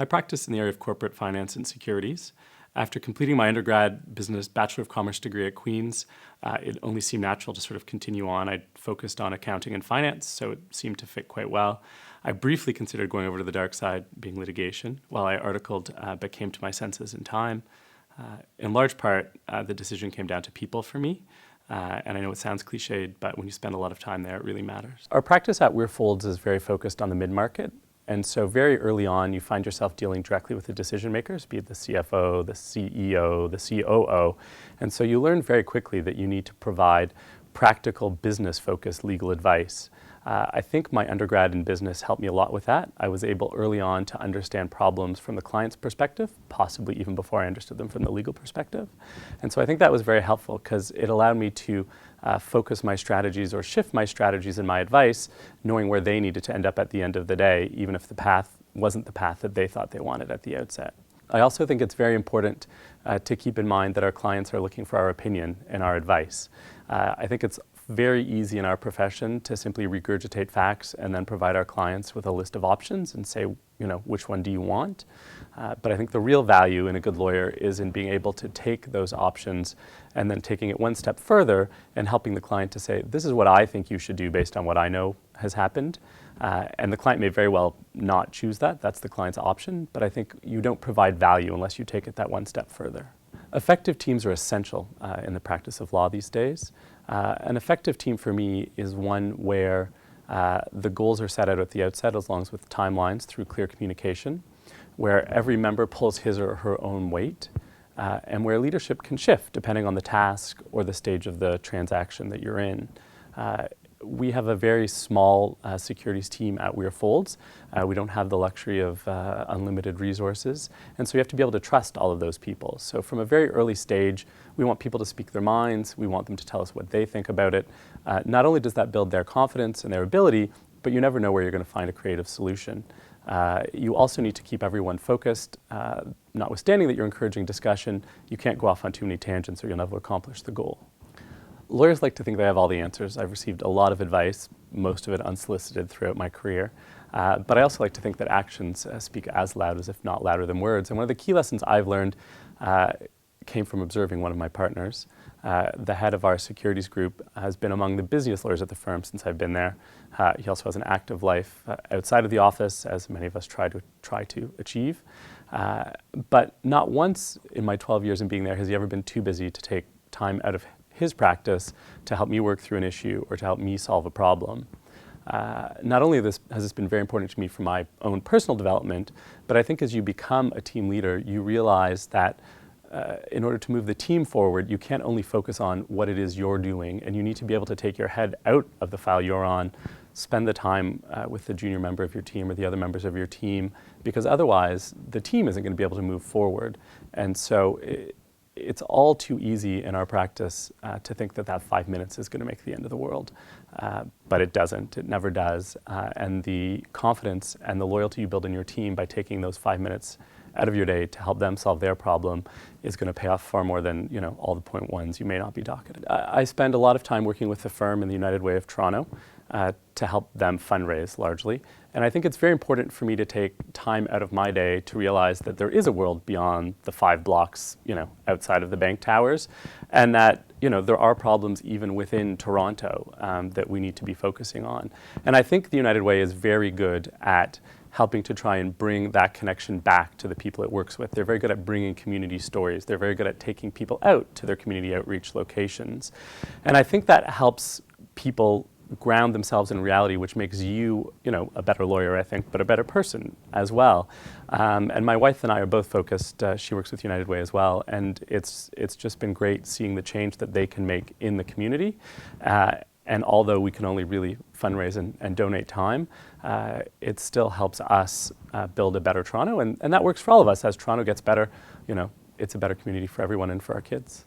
I practice in the area of corporate finance and securities. After completing my undergrad business Bachelor of Commerce degree at Queen's, it only seemed natural to sort of continue on. I focused on accounting and finance, so it seemed to fit quite well. I briefly considered going over to the dark side, being litigation, while I articled, but came to my senses in time. In large part, the decision came down to people for me. And I know it sounds cliched, but when you spend a lot of time there, it really matters. Our practice at WeirFoulds is very focused on the mid-market. And so very early on, you find yourself dealing directly with the decision makers, be it the CFO, the CEO, the COO. And so you learn very quickly that you need to provide practical, business-focused legal advice. I think my undergrad in business helped me a lot with that. I was able early on to understand problems from the client's perspective, possibly even before I understood them from the legal perspective. And so I think that was very helpful because it allowed me to focus my strategies or shift my strategies in my advice, knowing where they needed to end up at the end of the day, even if the path wasn't the path that they thought they wanted at the outset. I also think it's very important to keep in mind that our clients are looking for our opinion and our advice. I think it's very easy in our profession to simply regurgitate facts and then provide our clients with a list of options and say, you know, which one do you want? But I think the real value in a good lawyer is in being able to take those options and then taking it one step further and helping the client to say, this is what I think you should do based on what I know has happened. And the client may very well not choose that. That's the client's option. But I think you don't provide value unless you take it that one step further. Effective teams are essential in the practice of law these days. An effective team for me is one where the goals are set out at the outset, as long as with timelines through clear communication, where every member pulls his or her own weight, and where leadership can shift depending on the task or the stage of the transaction that you're in. We have a very small securities team at WeirFoulds. We don't have the luxury of unlimited resources, and so you have to be able to trust all of those people. So from a very early stage, we want people to speak their minds. We want them to tell us what they think about it. Not only does that build their confidence and their ability, but you never know where you're going to find a creative solution. You also need to keep everyone focused. Notwithstanding that you're encouraging discussion, you can't go off on too many tangents or you'll never accomplish the goal. Lawyers like to think they have all the answers. I've received a lot of advice, most of it unsolicited throughout my career. But I also like to think that actions speak as loud as if not louder than words. And one of the key lessons I've learned came from observing one of my partners. The head of our securities group has been among the busiest lawyers at the firm since I've been there. He also has an active life outside of the office, as many of us try to achieve. But not once in my 12 years in being there has he ever been too busy to take time out of his practice to help me work through an issue or to help me solve a problem. Not only has this been very important to me for my own personal development, but I think as you become a team leader, you realize that in order to move the team forward, you can't only focus on what it is you're doing, and you need to be able to take your head out of the file you're on, spend the time with the junior member of your team or the other members of your team, because otherwise the team isn't going to be able to move forward. And so it's all too easy in our practice to think that 5 minutes is going to make the end of the world. But it doesn't. It never does. And the confidence and the loyalty you build in your team by taking those 5 minutes out of your day to help them solve their problem is going to pay off far more than, you know, all the point ones you may not be docketed. I spend a lot of time working with the firm in the United Way of Toronto to help them fundraise largely. And I think it's very important for me to take time out of my day to realize that there is a world beyond the 5 blocks, you know, outside of the bank towers, and that, you know, there are problems even within Toronto that we need to be focusing on. And I think the United Way is very good at helping to try and bring that connection back to the people it works with. They're very good at bringing community stories. They're very good at taking people out to their community outreach locations. And I think that helps people ground themselves in reality, which makes you, you know, a better lawyer, I think, but a better person as well. And my wife and I are both focused. She works with United Way as well, and it's just been great seeing the change that they can make in the community. And although we can only really fundraise and donate time, it still helps us build a better Toronto, and that works for all of us. As Toronto gets better, you know, it's a better community for everyone and for our kids.